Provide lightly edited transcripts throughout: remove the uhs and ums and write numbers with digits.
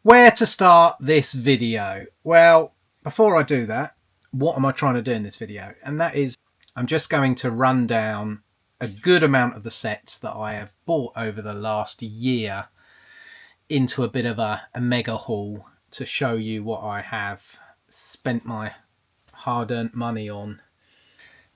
Where to start this video? Well, before I do that, what am I trying to do in this video? And that is, I'm just going to run down a good amount of the sets that I have bought over the last year into a bit of a mega haul to show you what I have spent my hard-earned money on.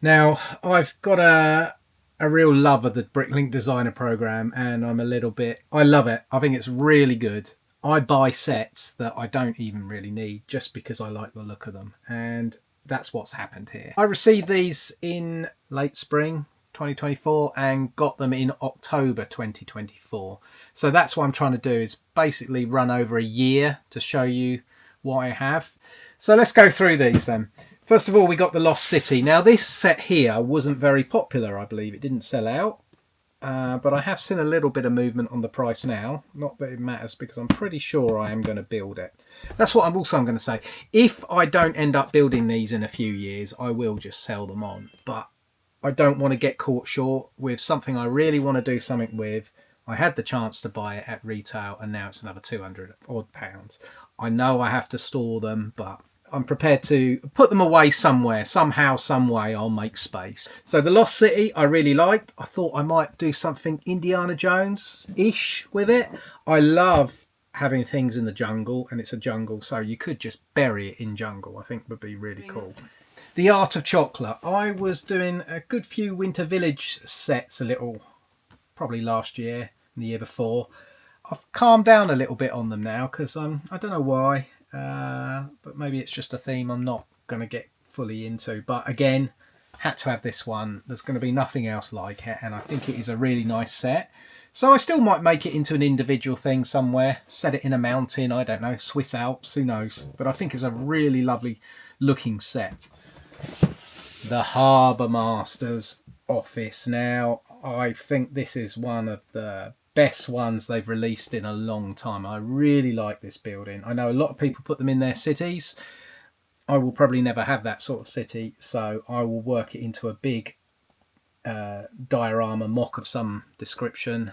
Now, I've got a real love of the Bricklink designer program, and I love it. I think it's really good. I buy sets that I don't even really need just because I like the look of them, and that's what's happened here. I received these in late spring 2024 and got them in October 2024. So that's what I'm trying to do, is basically run over a year to show you what I have. So let's go through these then. First of all, we got the Lost City. Now this set here wasn't very popular, I believe. It didn't sell out. But I have seen a little bit of movement on the price now. Not that it matters, because I'm pretty sure I am going to build it. That's what I'm going to say. If I don't end up building these in a few years, I will just sell them on. But I don't want to get caught short with something I really want to do something with. I had the chance to buy it at retail, and now it's another £200 odd. I know I have to store them, but I'm prepared to put them away somewhere. Somehow, some way, I'll make space. So the Lost City, I really liked. I thought I might do something Indiana Jones-ish with it. I love having things in the jungle, and it's a jungle, so you could just bury it in jungle. I think would be really cool. The Art of Chocolate. I was doing a good few Winter Village sets probably last year and the year before. I've calmed down a little bit on them now because I don't know why. But maybe it's just a theme I'm not going to get fully into. But again, had to have this one. There's going to be nothing else like it, and I think it is a really nice set. So I still might make it into an individual thing somewhere, set it in a mountain, I don't know, Swiss Alps, who knows. But I think it's a really lovely looking set. The Harbour Master's office. Now, I think this is one of the best ones they've released in a long time. I really like this building. I know a lot of people put them in their cities. I will probably never have that sort of city, so I will work it into a big diorama mock of some description.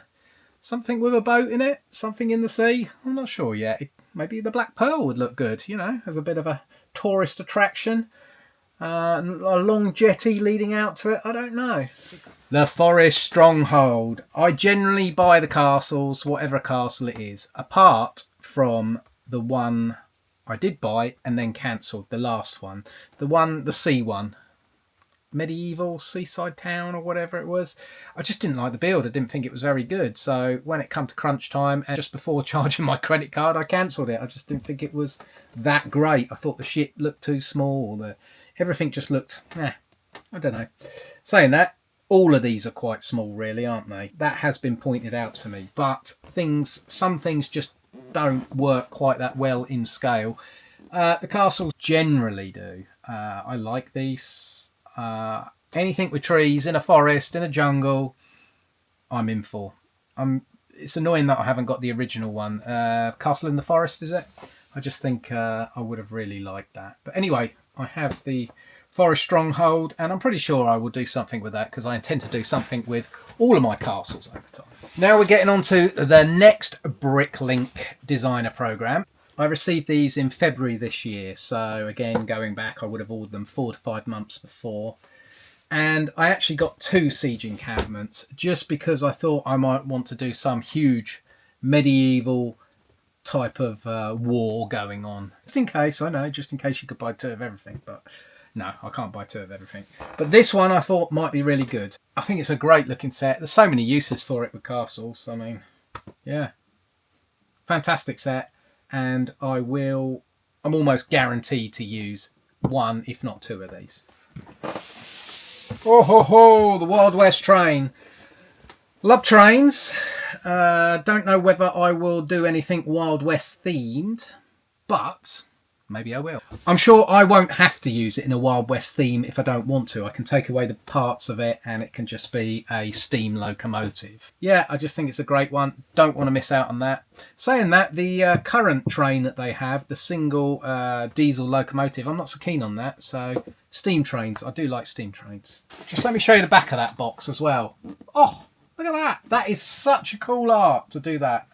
Something with a boat in it, something in the sea. I'm not sure yet. Maybe the Black Pearl would look good, you know, as a bit of a tourist attraction. A long jetty leading out to it, I don't know. The Forest Stronghold. I generally buy the castles, whatever castle it is, apart from the one I did buy and then cancelled, the last one. The sea one. Medieval Seaside Town or whatever it was. I just didn't like the build. I didn't think it was very good. So when it come to crunch time, and just before charging my credit card, I cancelled it. I just didn't think it was that great. I thought the ship looked too small. Everything just looked, I don't know. Saying that, all of these are quite small really, aren't they? That has been pointed out to me. But some things just don't work quite that well in scale. The castles generally do. I like these. Anything with trees, in a forest, in a jungle, I'm in for. It's annoying that I haven't got the original one. Castle in the Forest, is it? I just think I would have really liked that. But anyway, I have the Forest Stronghold, and I'm pretty sure I will do something with that because I intend to do something with all of my castles over time. Now we're getting on to the next Bricklink designer program. I received these in February this year, so again, going back, I would have ordered them 4 to 5 months before. And I actually got 2 siege encampments just because I thought I might want to do some huge medieval type of war going on. Just in case, I know, just in case you could buy 2 of everything, but no, I can't buy 2 of everything. But this one I thought might be really good. I think it's a great looking set. There's so many uses for it with castles. I mean, yeah, fantastic set. And I'm almost guaranteed to use 1, if not 2 of these. Oh ho ho, the Wild West train. Love trains. Don't know whether I will do anything Wild West themed, but maybe I will. I'm sure I won't have to use it in a Wild West theme if I don't want to. I can take away the parts of it and it can just be a steam locomotive. Yeah, I just think it's a great one. Don't want to miss out on that. Saying that, the current train that they have, the single diesel locomotive, I'm not so keen on that. So steam trains, I do like steam trains. Just let me show you the back of that box as well. Oh, look at that. That is such a cool art to do that.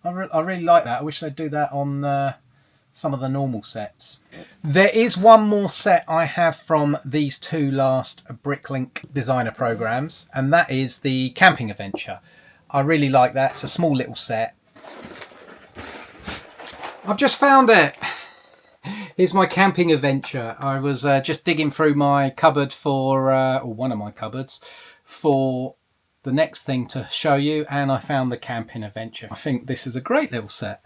I really like that. I wish they'd do that on some of the normal sets. There is one more set I have from these two last Bricklink designer programs, and that is the Camping Adventure. I really like that. It's a small little set. I've just found it. Here's my Camping Adventure. I was just digging through my cupboard for, or one of my cupboards, for the next thing to show you, and I found the Camping Adventure. I think this is a great little set.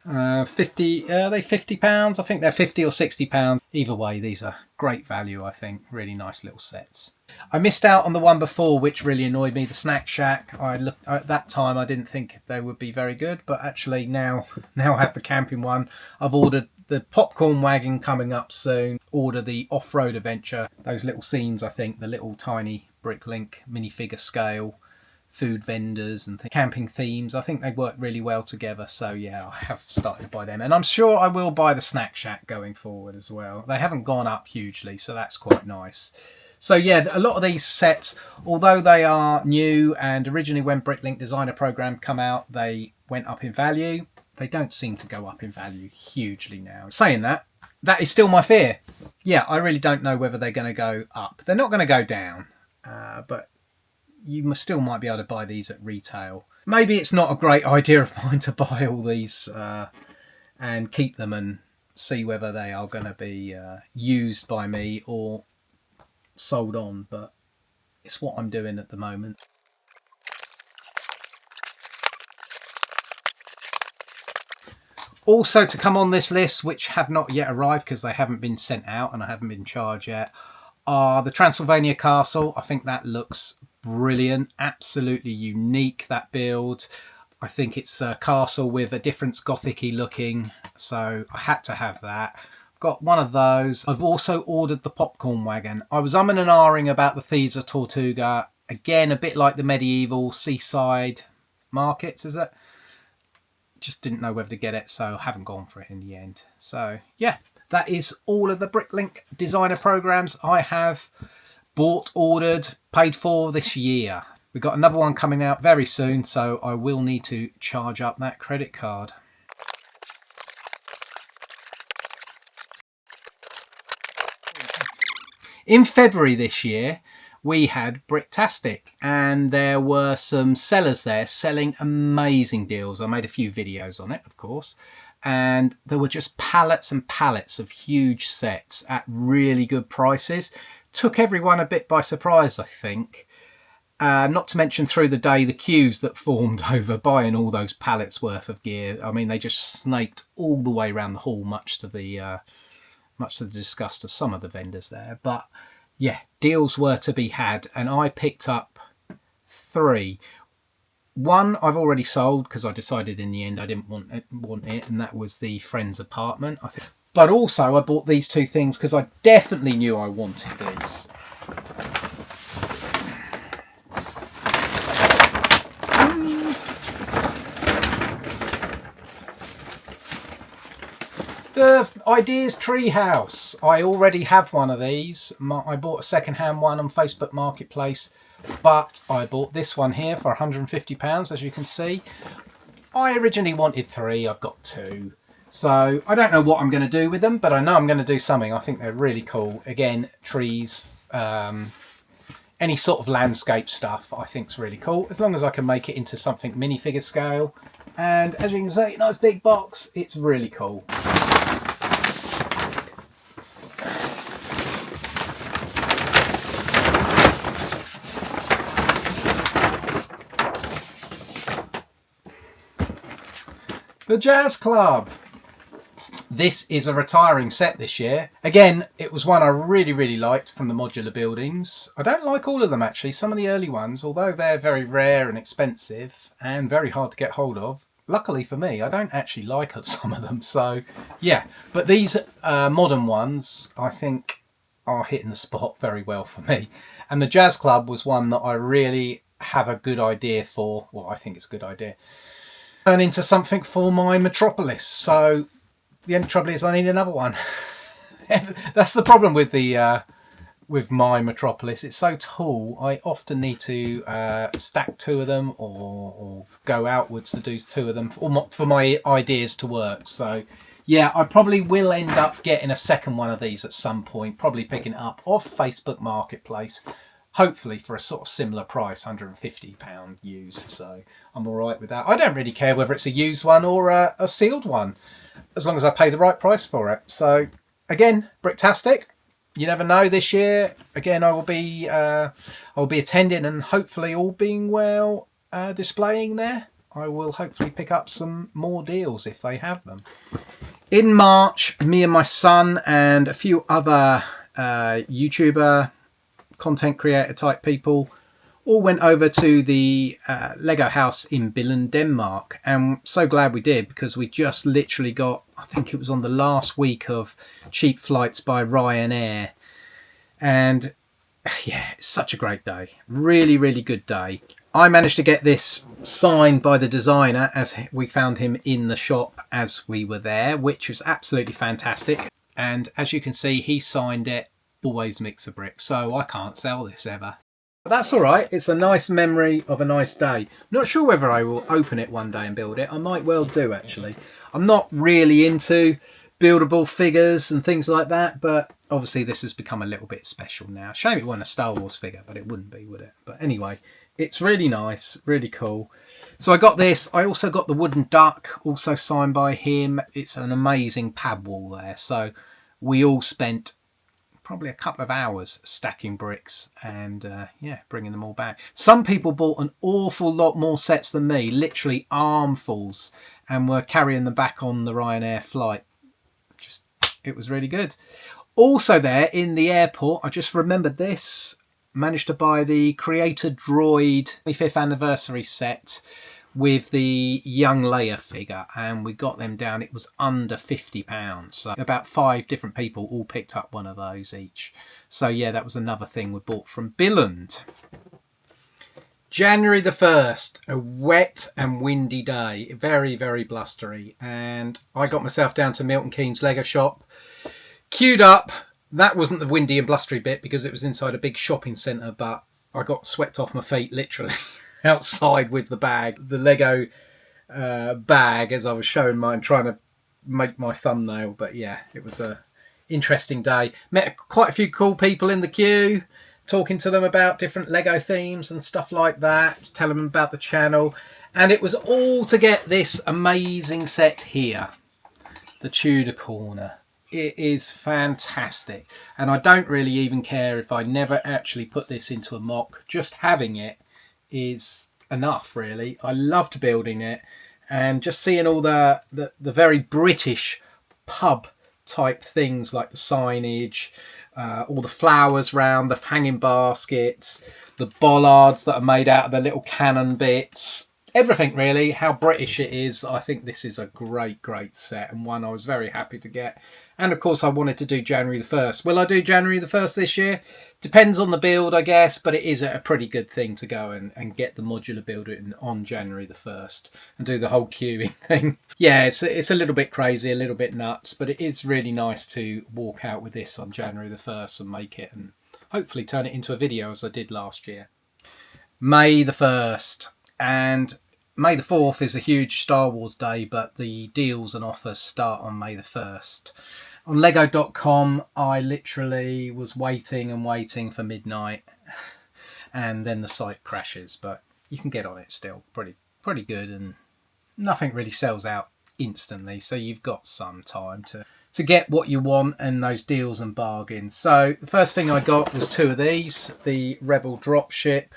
50, are they £50? I think they're £50 or £60. Either way, these are great value, I think. Really nice little sets. I missed out on the one before, which really annoyed me, the Snack Shack. At that time, I didn't think they would be very good, but actually now I have the camping one. I've ordered the popcorn wagon coming up soon. Order the off-road adventure. Those little scenes, I think, the little tiny Bricklink minifigure scale. Food vendors and camping themes. I think they work really well together. So yeah, I have started to buy them. And I'm sure I will buy the Snack Shack going forward as well. They haven't gone up hugely, so that's quite nice. So yeah, a lot of these sets, although they are new and originally when Bricklink Designer Program come out, they went up in value. They don't seem to go up in value hugely now. Saying that, that is still my fear. Yeah, I really don't know whether they're going to go up. They're not going to go down, but you still might be able to buy these at retail. Maybe it's not a great idea of mine to buy all these and keep them and see whether they are going to be used by me or sold on, but it's what I'm doing at the moment. Also to come on this list, which have not yet arrived because they haven't been sent out and I haven't been charged yet, are the Transylvania Castle. I think that looks brilliant, absolutely unique, that build. I think it's a castle with a different gothic-y looking, so I had to have that. I've got one of those. I've also ordered the popcorn wagon. I was umming and ahhing about the Thieves of Tortuga. Again, a bit like the medieval seaside markets, is it? Just didn't know whether to get it, so I haven't gone for it in the end. So yeah, that is all of the Bricklink designer programs I have bought, ordered, paid for this year. We've got another one coming out very soon, so I will need to charge up that credit card. In February this year, we had Bricktastic, and there were some sellers there selling amazing deals. I made a few videos on it, of course, and there were just pallets and pallets of huge sets at really good prices. Took everyone a bit by surprise, I think. Not to mention through the day the queues that formed over buying all those pallets worth of gear. I mean, they just snaked all the way around the hall, much to the disgust of some of the vendors there. But yeah, deals were to be had, and I picked up 3. One I've already sold because I decided in the end I didn't want it, and that was the Friends apartment. I think. But also I bought these 2 things because I definitely knew I wanted these. The Ideas Treehouse. I already have one of these. I bought a second-hand one on Facebook Marketplace, but I bought this one here for £150, as you can see. I originally wanted 3, I've got 2. So I don't know what I'm going to do with them, but I know I'm going to do something. I think they're really cool. Again, trees, any sort of landscape stuff I think is really cool, as long as I can make it into something minifigure scale. And as you can see, nice big box, it's really cool. The Jazz Club. This is a retiring set this year. Again, it was one I really liked from the modular buildings. I don't like all of them actually. Some of the early ones, although they're very rare and expensive and very hard to get hold of, luckily for me, I don't actually like some of them. So yeah, but these modern ones I think are hitting the spot very well for me. And the Jazz Club was one that I really have a good idea for. Well, I think it's a good idea. Turn into something for my Metropolis. So the only trouble is I need another one. That's the problem with the with my Metropolis. It's so tall, I often need to stack 2 of them or go outwards to do 2 of them for my ideas to work. So yeah, I probably will end up getting a second one of these at some point, probably picking it up off Facebook Marketplace, hopefully for a sort of similar price, £150 used. So I'm all right with that. I don't really care whether it's a used one or a sealed one, as long as I pay the right price for it. So again, Bricktastic. You never know, this year again I will be attending, and hopefully, all being well, displaying there. I will hopefully pick up some more deals if they have them. In March, me and my son and a few other YouTuber content creator type people all went over to the Lego house in Billund, Denmark, and so glad we did, because we just literally got, I think it was on the last week of cheap flights by Ryanair, and yeah, it's such a great day. Really, really good day. I managed to get this signed by the designer, as we found him in the shop as we were there, which was absolutely fantastic. And as you can see, he signed it, always MixABrix, so I can't sell this ever. But that's all right. It's a nice memory of a nice day. I'm not sure whether I will open it one day and build it. I might well do, actually. I'm not really into buildable figures and things like that, but obviously this has become a little bit special now. Shame it wasn't a Star Wars figure, but it wouldn't be, would it? But anyway, it's really nice, really cool. So I got this. I also got the wooden duck, also signed by him. It's an amazing pad wall there. So we all spent probably a couple of hours stacking bricks and yeah, bringing them all back. Some people bought an awful lot more sets than me, literally armfuls, and were carrying them back on the Ryanair flight. Just, it was really good. Also there in the airport, I just remembered this, managed to buy the Creator Droid 25th anniversary set with the young Leia figure, and we got them down. It was under £50, so about 5 different people all picked up one of those each. So yeah, that was another thing we bought from Billund. January the 1st, a wet and windy day, very, very blustery, and I got myself down to Milton Keynes Lego shop, queued up. That wasn't the windy and blustery bit because it was inside a big shopping centre, but I got swept off my feet literally outside with the bag, the Lego bag, as I was showing mine, trying to make my thumbnail. But yeah, it was a interesting day. Met quite a few cool people in the queue, talking to them about different Lego themes and stuff like that, telling them about the channel. And it was all to get this amazing set here, the Tudor Corner. It is fantastic, and I don't really even care if I never actually put this into a mock. Just having it is enough, really. I loved building it, and just seeing all the very British pub type things like the signage, all the flowers round, the hanging baskets, the bollards that are made out of the little cannon bits. Everything really, how British it is. I think this is a great, great set, and one I was very happy to get. And of course I wanted to do January the 1st. Will I do January the 1st this year? Depends on the build, I guess, but it is a pretty good thing to go and get the modular build on January the 1st and do the whole queuing thing. Yeah, it's a little bit crazy, a little bit nuts, but it is really nice to walk out with this on January the 1st and make it, and hopefully turn it into a video as I did last year. May the 1st, and May the 4th is a huge Star Wars day, but the deals and offers start on May the 1st. On Lego.com, I literally was waiting and waiting for midnight, and then the site crashes, but you can get on it still. Pretty good, and nothing really sells out instantly, so you've got some time to get what you want and those deals and bargains. So the first thing I got was 2 of these, the Rebel Dropship.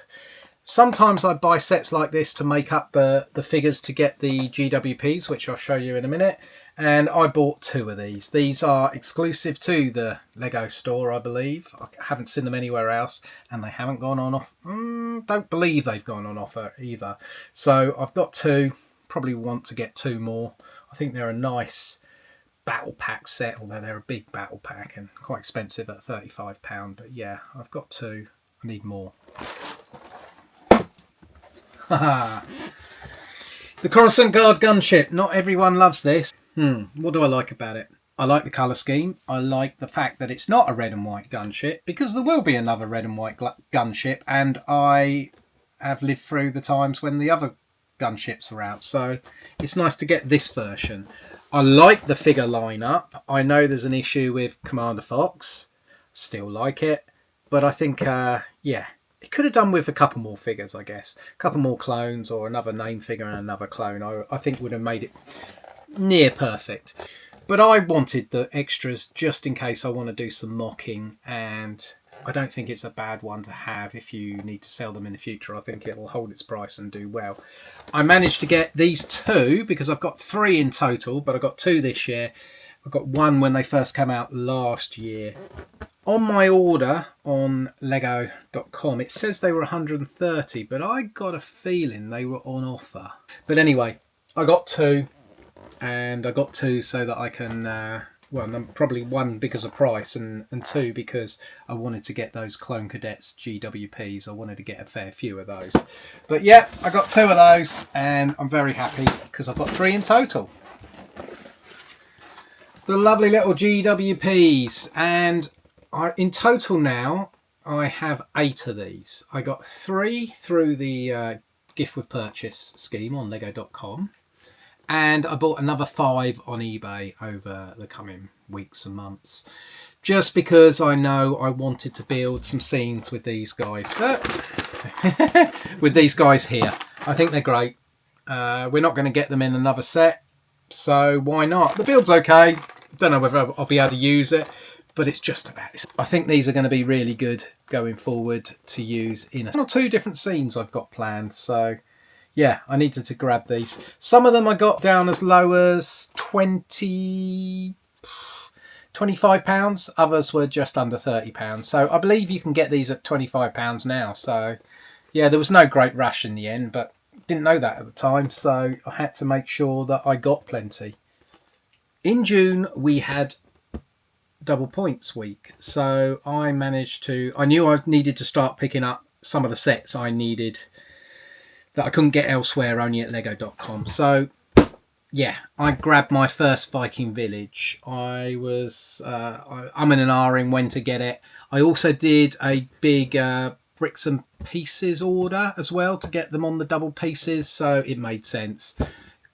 Sometimes I buy sets like this to make up the figures to get the GWPs, which I'll show you in a minute. And I bought 2 of these. These are exclusive to the Lego store, I believe. I haven't seen them anywhere else, and they haven't gone on offer. Don't believe they've gone on offer either. So I've got 2. Probably want to get 2 more. I think they're a nice battle pack set, although they're a big battle pack and quite expensive at £35. But yeah, I've got 2. I need more. The Coruscant Guard gunship. Not everyone loves this. What do I like about it? I like the colour scheme. I like the fact that it's not a red and white gunship, because there will be another red and white gunship, and I have lived through the times when the other gunships are out. So it's nice to get this version. I like the figure lineup. I know there's an issue with Commander Fox. Still like it. But I think, yeah, it could have done with a couple more figures, I guess. A couple more clones or another name figure and another clone. I think would have made it near perfect. But I wanted the extras just in case I want to do some mocking, and I don't think it's a bad one to have if you need to sell them in the future. I think it'll hold its price and do well. I managed to get these two because I've got 3 in total, but I got 2 this year. I got 1 when they first came out last year. On my order on Lego.com, it says they were 130, but I got a feeling they were on offer. But anyway, I got 2. And I got 2 so that I can, well, probably 1 because of price, and 2 because I wanted to get those Clone Cadets GWPs. I wanted to get a fair few of those. But yeah, I got 2 of those, and I'm very happy because I've got 3 in total. The lovely little GWPs, and in total now I have 8 of these. I got 3 through the gift with purchase scheme on Lego.com. And I bought another 5 on eBay over the coming weeks and months. Just because I know I wanted to build some scenes with these guys. With these guys here. I think they're great. We're not going to get them in another set. So why not? The build's okay. Don't know whether I'll be able to use it. But it's just about it. I think these are going to be really good going forward to use in 1 or 2 different scenes I've got planned. So yeah, I needed to grab these. Some of them I got down as low as £25. Others were just under £30. So I believe you can get these at £25 now. So yeah, there was no great rush in the end, but didn't know that at the time. So I had to make sure that I got plenty. In June, we had double points week. So I managed to, I knew I needed to start picking up some of the sets I needed that I couldn't get elsewhere, only at Lego.com. So yeah, I grabbed my first Viking village. I was I'm in an R-ing when to get it. I also did a big bricks and pieces order as well to get them on the double pieces, so it made sense.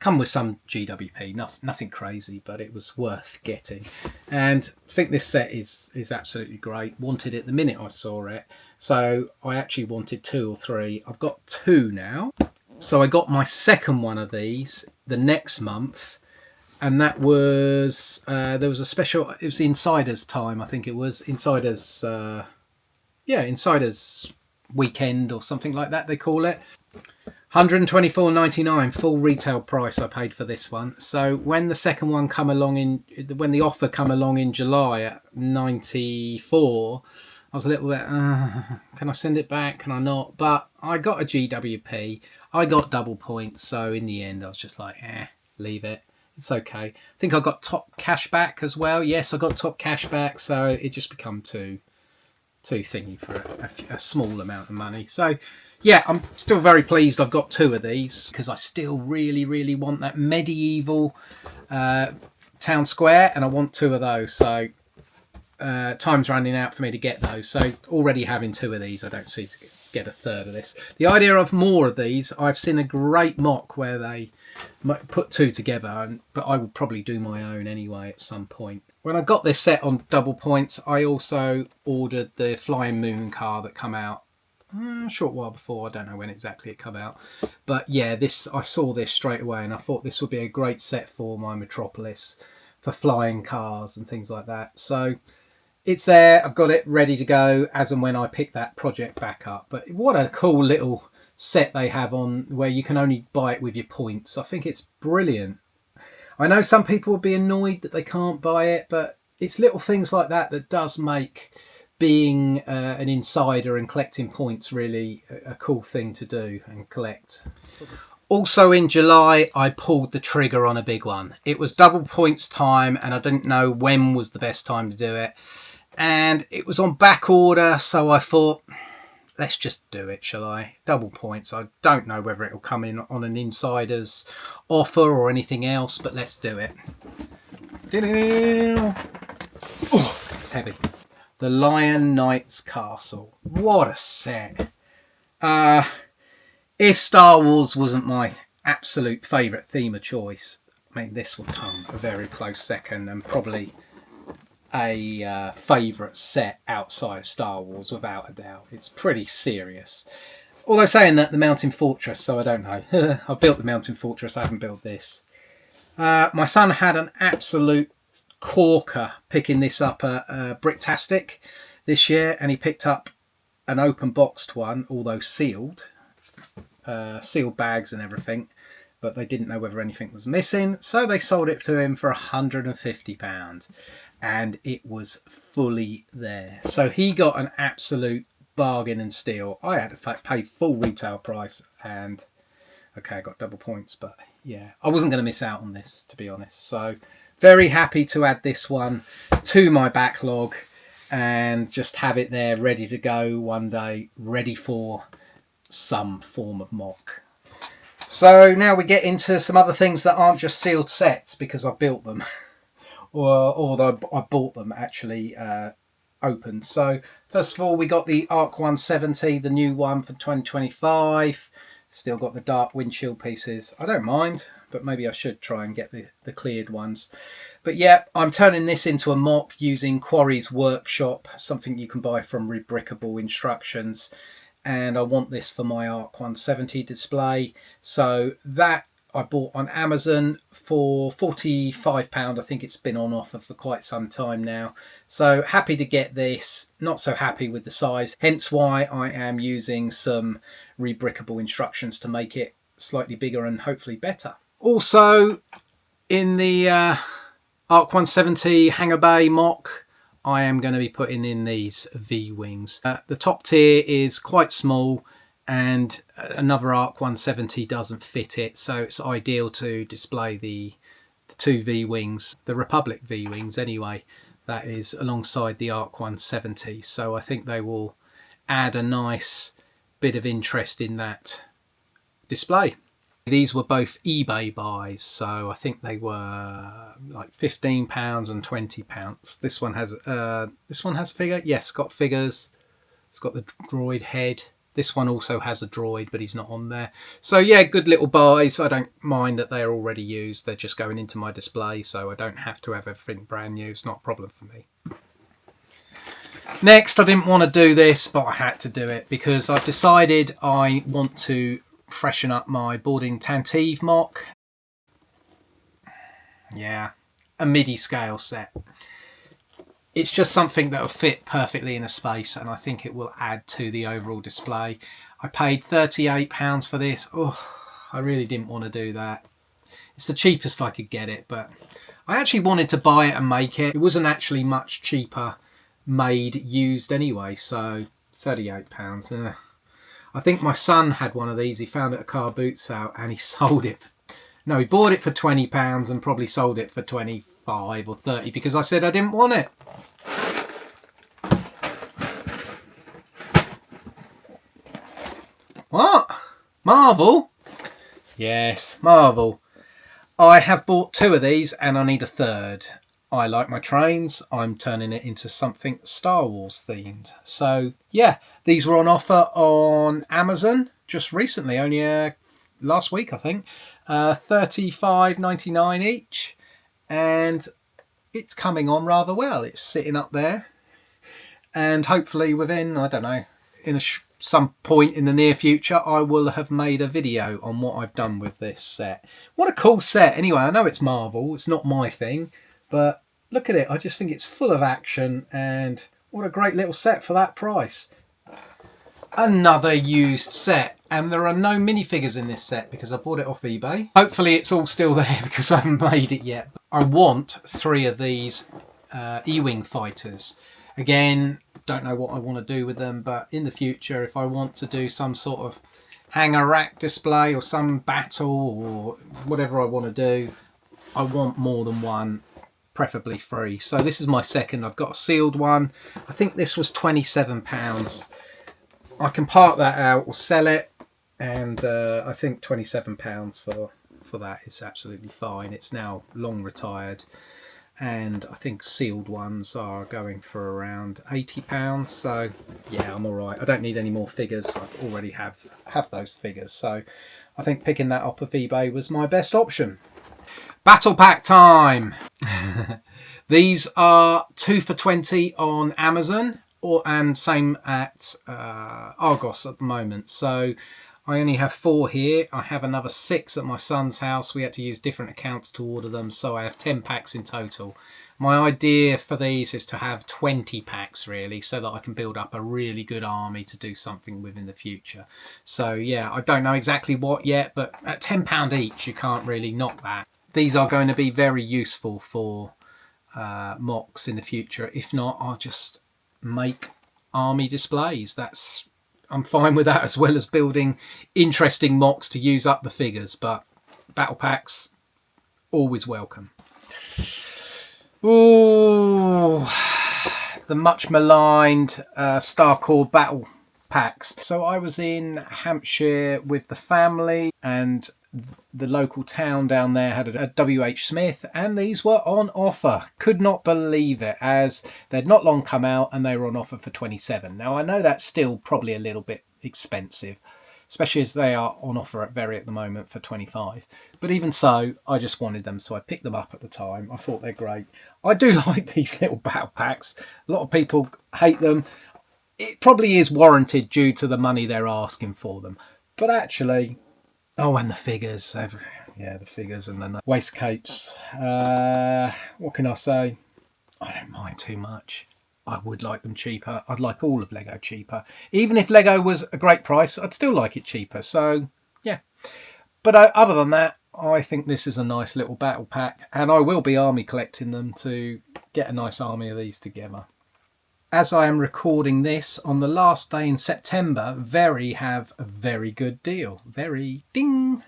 Come with some GWP, nothing crazy, but it was worth getting. And I think this set is absolutely great. Wanted it the minute I saw it. So I actually wanted 2 or 3. I've got 2 now. So I got my second one of these the next month. And that was, there was a special, it was the Insiders time, I think it was. Insiders, yeah, Insiders weekend or something like that they call it. £124.99 full retail price I paid for this one. So when the second one come along when the offer come along in July at 94, I was a little bit, can I send it back? Can I not? But I got a GWP. I got double points. So in the end, I was just like, leave it. It's okay. I think I got top cash back as well. Yes, I got top cash back. So it just become too thingy for a small amount of money. So yeah, I'm still very pleased I've got 2 of these because I still really, really want that medieval town square, and I want 2 of those. So time's running out for me to get those. So already having 2 of these, I don't see to get a third of this. The idea of more of these, I've seen a great mock where they put 2 together, but I will probably do my own anyway at some point. When I got this set on double points, I also ordered the Flying Moon car that come out a short while before. I don't know when exactly it come out, but yeah, I saw this straight away and I thought this would be a great set for my Metropolis for flying cars and things like that. So it's there, I've got it ready to go as and when I pick that project back up. But what a cool little set they have on where you can only buy it with your points. I think it's brilliant. I know some people will be annoyed that they can't buy it, but it's little things like that that does make being an insider and collecting points really a cool thing to do and collect. Also in July, I pulled the trigger on a big one. It was double points time and I didn't know when was the best time to do it. And it was on back order, so I thought, let's just do it, shall I? Double points. I don't know whether it'll come in on an insider's offer or anything else, but let's do it. Oh, it's heavy. The Lion Knight's Castle. What a set. If Star Wars wasn't my absolute favourite theme of choice, I mean, this would come a very close second, and probably a favourite set outside of Star Wars, without a doubt. It's pretty serious. Although saying that, the Mountain Fortress, so I don't know. I've built the Mountain Fortress, I haven't built this. My son had an absolute corker picking this up at Bricktastic this year, and he picked up an open boxed one, although sealed bags and everything, but they didn't know whether anything was missing, so they sold it to him for £150, and it was fully there. So he got an absolute bargain and steal. I had to pay full retail price, and okay, I got double points, but yeah, I wasn't going to miss out on this, to be honest. So very happy to add this one to my backlog and just have it there ready to go one day, ready for some form of mock. So now we get into some other things that aren't just sealed sets because I built them or I bought them actually open. So first of all, we got the Arc 170, the new one for 2025. Still got the dark windshield pieces. I don't mind, but maybe I should try and get the cleared ones. But yeah, I'm turning this into a mock using Quarry's Workshop, something you can buy from Rebrickable Instructions. And I want this for my Arc 170 display. So that I bought on Amazon for £45. I think it's been on offer for quite some time now. So happy to get this, not so happy with the size. Hence why I am using some Rebrickable Instructions to make it slightly bigger and hopefully better. Also in the Arc 170 Hangar Bay mock, I am going to be putting in these V-wings. The top tier is quite small and another Arc 170 doesn't fit it, so it's ideal to display the two V-wings, the Republic V-wings anyway, that is alongside the Arc 170. So I think they will add a nice bit of interest in that display. These were both eBay buys, so I think they were like £15 and £20. This one has a figure. Yes, got figures. It's got the droid head. This one also has a droid, but he's not on there. So yeah, good little buys. I don't mind that they're already used. They're just going into my display, so I don't have to have everything brand new. It's not a problem for me. Next, I didn't want to do this, but I had to do it because I've decided I want to freshen up my boarding Tantive mock. Yeah, a MIDI scale set. It's just something that will fit perfectly in a space, and I think it will add to the overall display. I paid £38 for this. Oh, I really didn't want to do that. It's the cheapest I could get it, but I actually wanted to buy it and make it. It wasn't actually much cheaper made used anyway, so £38. I think my son had one of these. He found it at a car boot sale and he sold it. No, he bought it for £20 and probably sold it for 25 or 30 because I said I didn't want it. What? Marvel? Yes, Marvel. I have bought 2 of these and I need a third. I like my trains. I'm turning it into something Star Wars themed. So yeah, these were on offer on Amazon just recently, only last week I think. $35.99 each, and it's coming on rather well. It's sitting up there, and hopefully within, I don't know, in some point in the near future, I will have made a video on what I've done with this set. What a cool set. Anyway, I know it's Marvel. It's not my thing. But look at it, I just think it's full of action, and what a great little set for that price. Another used set, and there are no minifigures in this set because I bought it off eBay. Hopefully it's all still there because I haven't made it yet. I want 3 of these E-Wing fighters. Again, don't know what I want to do with them, but in the future, if I want to do some sort of hanger rack display or some battle or whatever I want to do, I want more than one, preferably 3. So this is my second. I've got a sealed one. I think this was £27. I can part that out or sell it, and I think £27 for that is absolutely fine. It's now long retired. and I think sealed ones are going for around £80. So yeah, I'm all right. I don't need any more figures. I already have those figures, so I think picking that up of eBay was my best option. Battle pack time. These are 2 for £20 on Amazon, and same at Argos at the moment. So I only have 4 here. I have another 6 at my son's house. We had to use different accounts to order them, so I have 10 packs in total. My idea for these is to have 20 packs really, so that I can build up a really good army to do something with in the future. So yeah, I don't know exactly what yet, but at £10 each, you can't really knock that. These are going to be very useful for mocks in the future. If not, I'll just make army displays. I'm fine with that, as well as building interesting mocks to use up the figures, but battle packs, always welcome. Ooh, the much maligned Star Corps battle packs. So I was in Hampshire with the family, and the local town down there had a WH Smith, and these were on offer. Could not believe it, as they'd not long come out and they were on offer for 27. Now I know that's still probably a little bit expensive, especially as they are on offer at the moment for 25. But even so, I just wanted them, so I picked them up at the time. I thought they're great. I do like these little battle packs. A lot of people hate them. It probably is warranted due to the money they're asking for them. But actually, oh, and the figures. Yeah, the figures and then the waistcoats. What can I say? I don't mind too much. I would like them cheaper. I'd like all of Lego cheaper. Even if Lego was a great price, I'd still like it cheaper. So, yeah. But other than that, I think this is a nice little battle pack. And I will be army collecting them to get a nice army of these together. As I am recording this on the last day in September, Very have a very good deal. Very ding!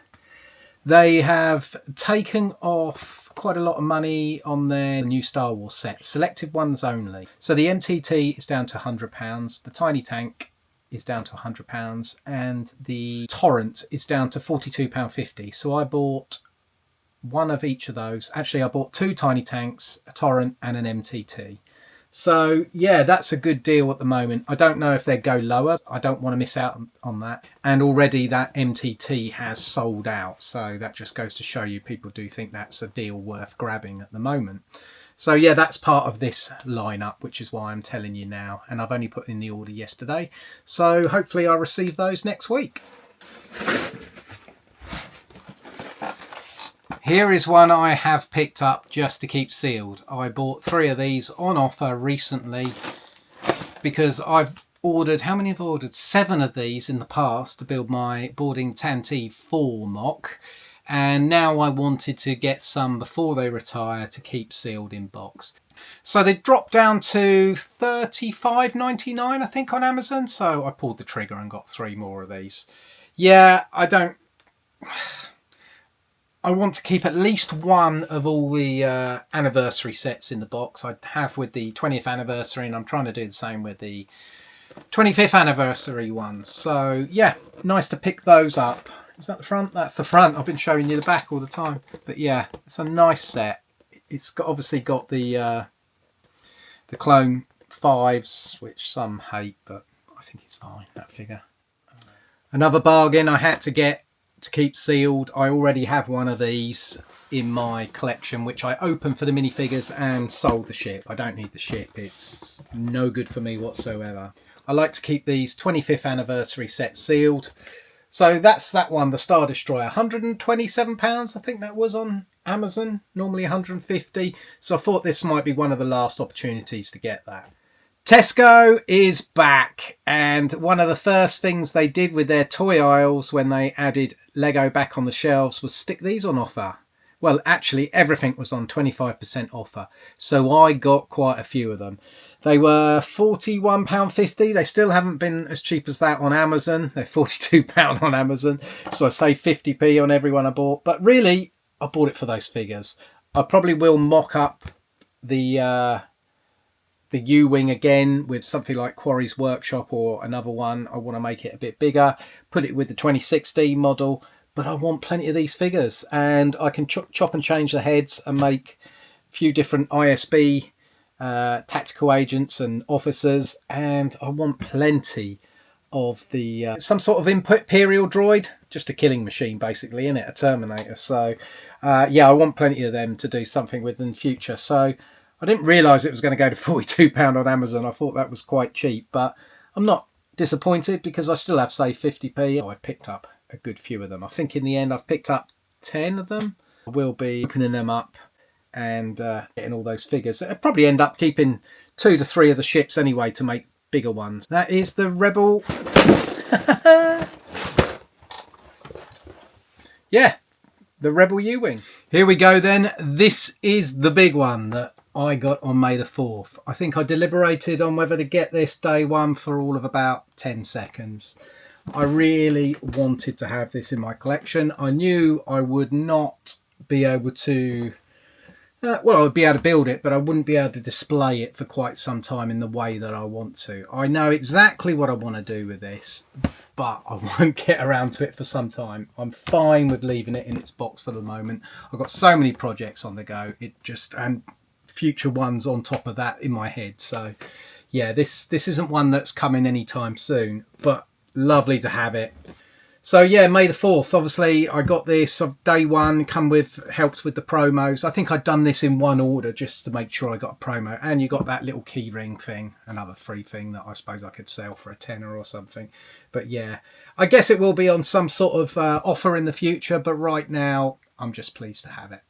They have taken off quite a lot of money on their new Star Wars set, selected ones only. So the MTT is down to £100, the Tiny Tank is down to £100, and the Torrent is down to £42.50. So I bought one of each of those. Actually, I bought 2 Tiny Tanks, a Torrent and an MTT. So yeah, that's a good deal at the moment. I don't know if they go lower. I don't want to miss out on that. And already that MTT has sold out. So that just goes to show you people do think that's a deal worth grabbing at the moment. So yeah, that's part of this lineup, which is why I'm telling you now. And I've only put in the order yesterday. So hopefully I'll receive those next week. Here is one I have picked up just to keep sealed. I bought 3 of these on offer recently because I've ordered, how many have I ordered? 7 of these in the past to build my Boarding Tantive 4 mock. And now I wanted to get some before they retire to keep sealed in box. So they dropped down to $35.99 I think on Amazon. So I pulled the trigger and got 3 more of these. Yeah, I want to keep at least one of all the anniversary sets in the box. I have with the 20th anniversary, and I'm trying to do the same with the 25th anniversary ones. So yeah, nice to pick those up. Is that the front? That's the front. I've been showing you the back all the time. But yeah, it's a nice set. It's obviously got the Clone 5s, which some hate, but I think it's fine, that figure. Another bargain I had to get to keep sealed. I already have one of these in my collection, which I opened for the minifigures and sold the ship. I don't need the ship. It's no good for me whatsoever. I like to keep these 25th anniversary sets sealed. So that's that one, the Star Destroyer. £127 I think that was on Amazon, normally £150. So I thought this might be one of the last opportunities to get that. Tesco is back, and one of the first things they did with their toy aisles when they added Lego back on the shelves was stick these on offer. Well, actually everything was on 25% offer, so I got quite a few of them. They were £41.50. They still haven't been as cheap as that on Amazon. They're £42 on Amazon, so I saved 50p on every one I bought. But really, I bought it for those figures. I probably will mock up the U-Wing again with something like Quarry's Workshop or another one. I want to make it a bit bigger, put it with the 2016 model, but I want plenty of these figures, and I can chop and change the heads and make few different ISB tactical agents and officers, and I want plenty of the some sort of Imperial droid, just a killing machine basically, in it, a Terminator. So yeah, I want plenty of them to do something with in the future. So I didn't realise it was going to go to £42 on Amazon. I thought that was quite cheap, but I'm not disappointed because I still have saved 50p. I picked up a good few of them. I think in the end I've picked up 10 of them. I will be opening them up and getting all those figures. I'll probably end up keeping 2 to 3 of the ships anyway to make bigger ones. That is the Rebel. Yeah, the Rebel U-Wing. Here we go then. This is the big one that I got on May the 4th. I think I deliberated on whether to get this day one for all of about 10 seconds. I really wanted to have this in my collection. I knew I would not be able to well, I would be able to build it, but I wouldn't be able to display it for quite some time in the way that I want to. I know exactly what I want to do with this, but I won't get around to it for some time. I'm fine with leaving it in its box for the moment. I've got so many projects on the go, and future ones on top of that in my head. So yeah, this isn't one that's coming anytime soon, but lovely to have it. So yeah, May the 4th, obviously I got this day one, helped with the promos. I think I'd done this in one order just to make sure I got a promo. And you got that little key ring thing, another free thing that I suppose I could sell for a tenner or something. But yeah, I guess it will be on some sort of offer in the future, but right now I'm just pleased to have it.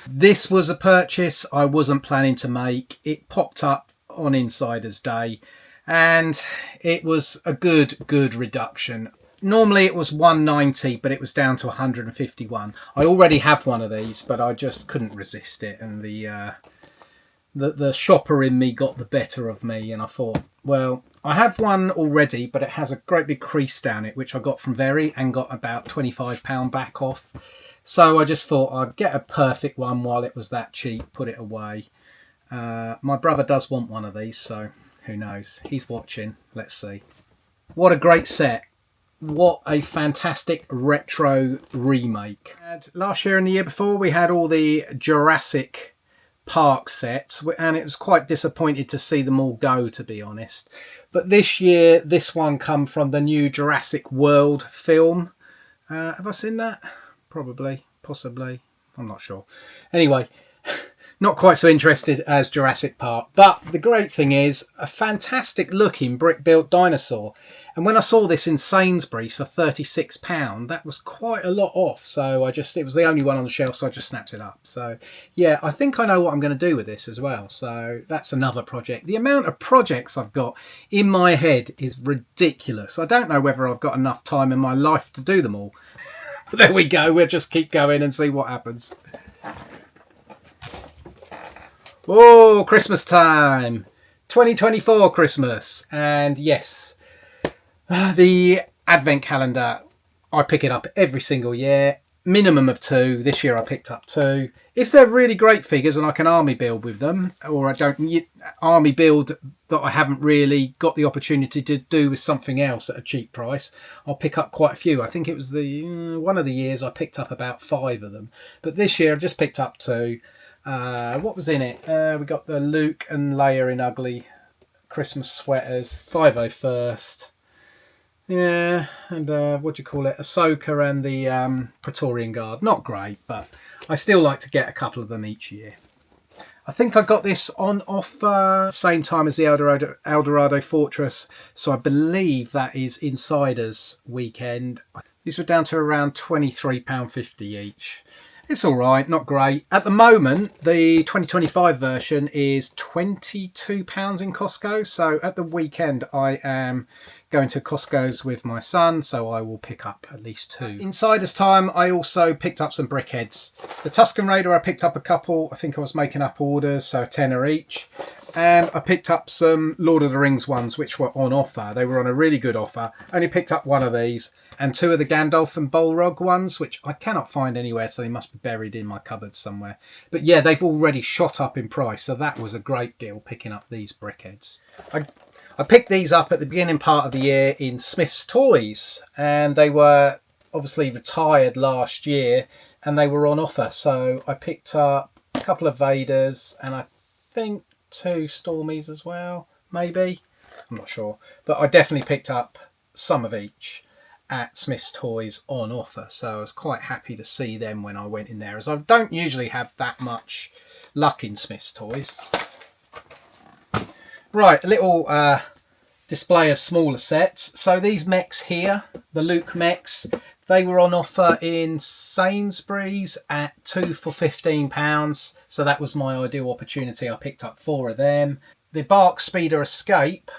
This was a purchase I wasn't planning to make. It popped up on Insider's Day, and it was a good reduction. Normally it was 190, but it was down to 151. I already have one of these, but I just couldn't resist it, and the shopper in me got the better of me, and I thought, well, I have one already, but it has a great big crease down it, which I got from Very and got about £25 back off. So I just thought I'd get a perfect one while it was that cheap, put it away. My brother does want one of these, so who knows? He's watching. Let's see. What a great set. What a fantastic retro remake. And last year and the year before, we had all the Jurassic Park sets, and it was quite disappointed to see them all go, to be honest. But this year, this one come from the new Jurassic World film. Have I seen that? Probably. Possibly. I'm not sure. Anyway, not quite so interested as Jurassic Park, but the great thing is a fantastic looking brick built dinosaur. And when I saw this in Sainsbury's for £36, that was quite a lot off. So it was the only one on the shelf, so I just snapped it up. So yeah, I think I know what I'm going to do with this as well. So that's another project. The amount of projects I've got in my head is ridiculous. I don't know whether I've got enough time in my life to do them all. But there we go. We'll just keep going and see what happens. Oh, Christmas time. 2024 Christmas. And yes, the advent calendar, I pick it up every single year. Minimum of 2. This year I picked up 2. If they're really great figures and I can army build with them, or I don't army build that I haven't really got the opportunity to do with something else at a cheap price, I'll pick up quite a few. I think it was one of the years I picked up about 5 of them. But this year I just picked up 2. What was in it? We got the Luke and Leia in ugly Christmas sweaters, 501st. Yeah, and what do you call it? Ahsoka and the Praetorian Guard. Not great, but I still like to get a couple of them each year. I think I got this on offer same time as the Eldorado Fortress, so I believe that is Insider's weekend. These were down to around £23.50 each. It's all right, not great. At the moment, the 2025 version is £22 in Costco. So at the weekend, I am going to Costco's with my son, so I will pick up at least 2. Insider's time, I also picked up some brickheads. The Tusken Raider, I picked up a couple. I think I was making up orders, so a tenner each. And I picked up some Lord of the Rings ones, which were on offer. They were on a really good offer. Only picked up one of these. And 2 of the Gandalf and Balrog ones, which I cannot find anywhere, so they must be buried in my cupboard somewhere. But yeah, they've already shot up in price, so that was a great deal picking up these brickheads. I picked these up at the beginning part of the year in Smith's Toys, and they were obviously retired last year, and they were on offer. So I picked up a couple of Vaders and I think 2 Stormies as well, maybe. I'm not sure. But I definitely picked up some of each at Smith's Toys on offer. So I was quite happy to see them when I went in there, as I don't usually have that much luck in Smith's Toys. Right, a little display of smaller sets. So these mechs here, the Luke mechs, they were on offer in Sainsbury's at 2 for £15. So that was my ideal opportunity. I picked up 4 of them. The Bark Speeder Escape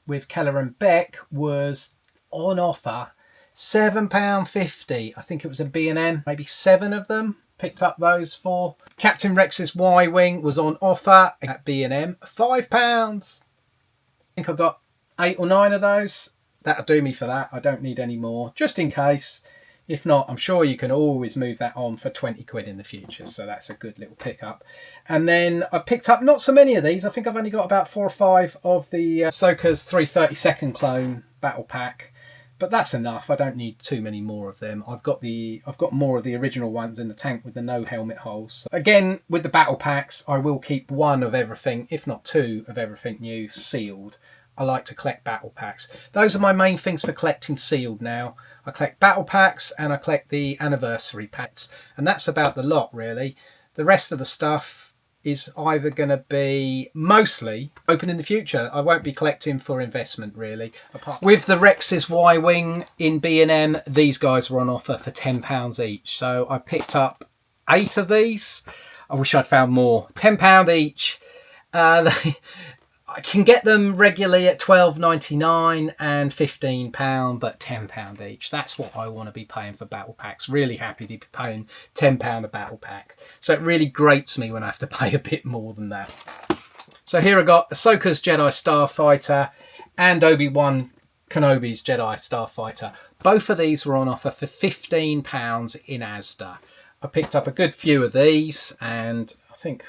with Keller and Beck was on offer £7.50. I think it was a B&M, maybe 7 of them. Picked up those for. Captain Rex's Y-Wing was on offer at B&M, £5. I think I got 8 or 9 of those. That'll do me for that. I don't need any more, just in case. If not, I'm sure you can always move that on for 20 quid in the future. So that's a good little pickup. And then I picked up not so many of these. I think I've only got about 4 or 5 of the Ahsoka's 332nd clone battle pack. But that's enough. I don't need too many more of them. I've got more of the original ones in the tank with the no helmet holes. So again, with the battle packs, I will keep 1 of everything, if not 2 of everything new, sealed. I like to collect battle packs. Those are my main things for collecting sealed now. I collect battle packs and I collect the anniversary packs. And that's about the lot, really. The rest of the stuff is either going to be mostly open in the future. I won't be collecting for investment, really. With the Rex's Y-Wing in B&M, these guys were on offer for £10 each. So I picked up 8 of these. I wish I'd found more. £10 each. I can get them regularly at $12.99 and £15, but £10 each. That's what I want to be paying for battle packs. Really happy to be paying £10 a battle pack. So it really grates me when I have to pay a bit more than that. So here I got Ahsoka's Jedi Starfighter and Obi-Wan Kenobi's Jedi Starfighter. Both of these were on offer for £15 in Asda. I picked up a good few of these, and I think,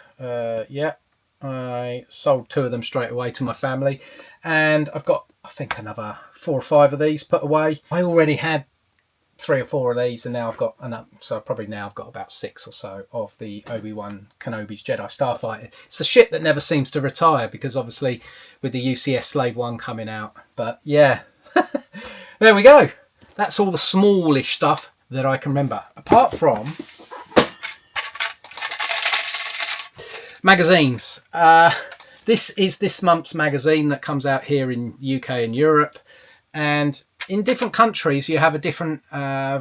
I sold 2 of them straight away to my family, and I've got, I think, another 4 or 5 of these put away. I already had 3 or 4 of these, and now I've got enough, so probably now I've got about 6 or so of the Obi-Wan Kenobi's Jedi Starfighter. It's a ship that never seems to retire, because obviously with the UCS Slave 1 coming out. But yeah, there we go. That's all the smallish stuff that I can remember, apart from magazines. This is this month's magazine that comes out here in UK and Europe, and in different countries you have a different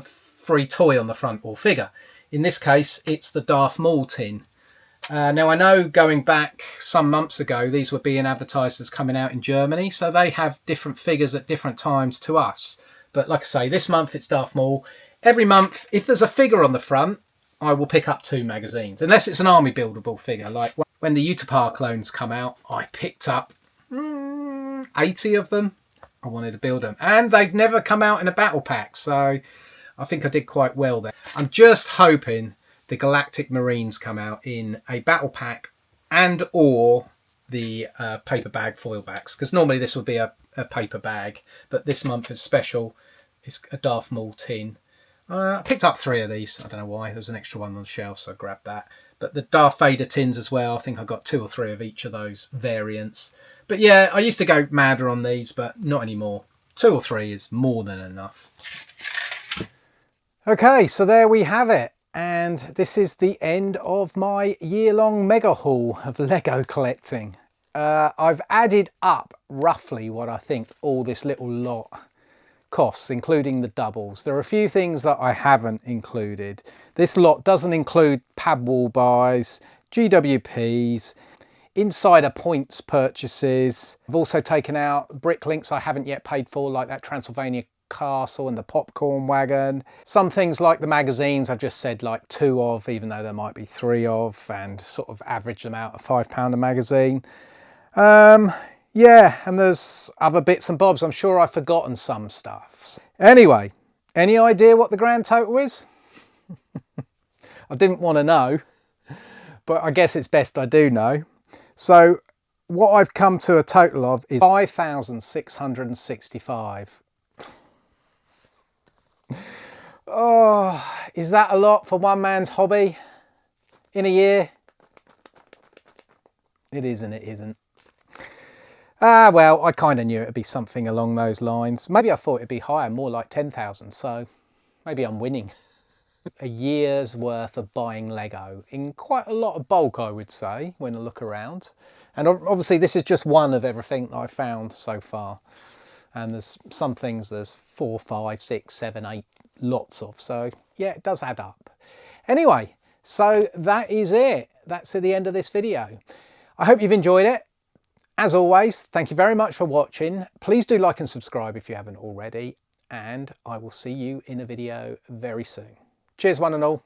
free toy on the front, or figure. In this case it's the Darth Maul tin. Now I know going back some months ago these were being advertised as coming out in Germany, so they have different figures at different times to us. But like I say, this month it's Darth Maul. Every month, if there's a figure on the front, I will pick up 2 magazines, unless it's an army buildable figure. Like when the Utapar clones come out, I picked up 80 of them. I wanted to build them, and they've never come out in a battle pack, so I think I did quite well there. I'm just hoping the Galactic Marines come out in a battle pack and or the paper bag foil backs, because normally this would be a paper bag, but this month is special. It's a Darth Maul tin. I picked up 3 of these. I don't know why. There was an extra one on the shelf, so I grabbed that. But the Darth Vader tins as well. I think I got 2 or 3 of each of those variants. But yeah, I used to go madder on these, but not anymore. 2 or 3 is more than enough. Okay, so there we have it. And this is the end of my year-long mega haul of Lego collecting. I've added up roughly what I think all this little lot costs, including the doubles. There are a few things that I haven't included. This lot doesn't include pad wall buys, GWPs, insider points purchases. I've also taken out Bricklinks I haven't yet paid for, like that Transylvania castle and the popcorn wagon. Some things like the magazines I've just said like 2 of, even though there might be 3 of, and sort of average them out at £5 a magazine. Yeah, and there's other bits and bobs. I'm sure I've forgotten some stuff. Anyway, any idea what the grand total is? I didn't want to know, but I guess it's best I do know. So what I've come to a total of is 5,665. Oh, is that a lot for one man's hobby in a year? It is and it isn't. Ah, well, I kind of knew it'd be something along those lines. Maybe I thought it'd be higher, more like 10,000, so maybe I'm winning. A year's worth of buying Lego in quite a lot of bulk, I would say, when I look around. And obviously this is just one of everything that I've found so far. And there's some things there's 4, 5, 6, 7, 8 lots of. So yeah, it does add up. Anyway, so that is it. That's the end of this video. I hope you've enjoyed it. As always, thank you very much for watching. Please do like and subscribe if you haven't already. And I will see you in a video very soon. Cheers one and all.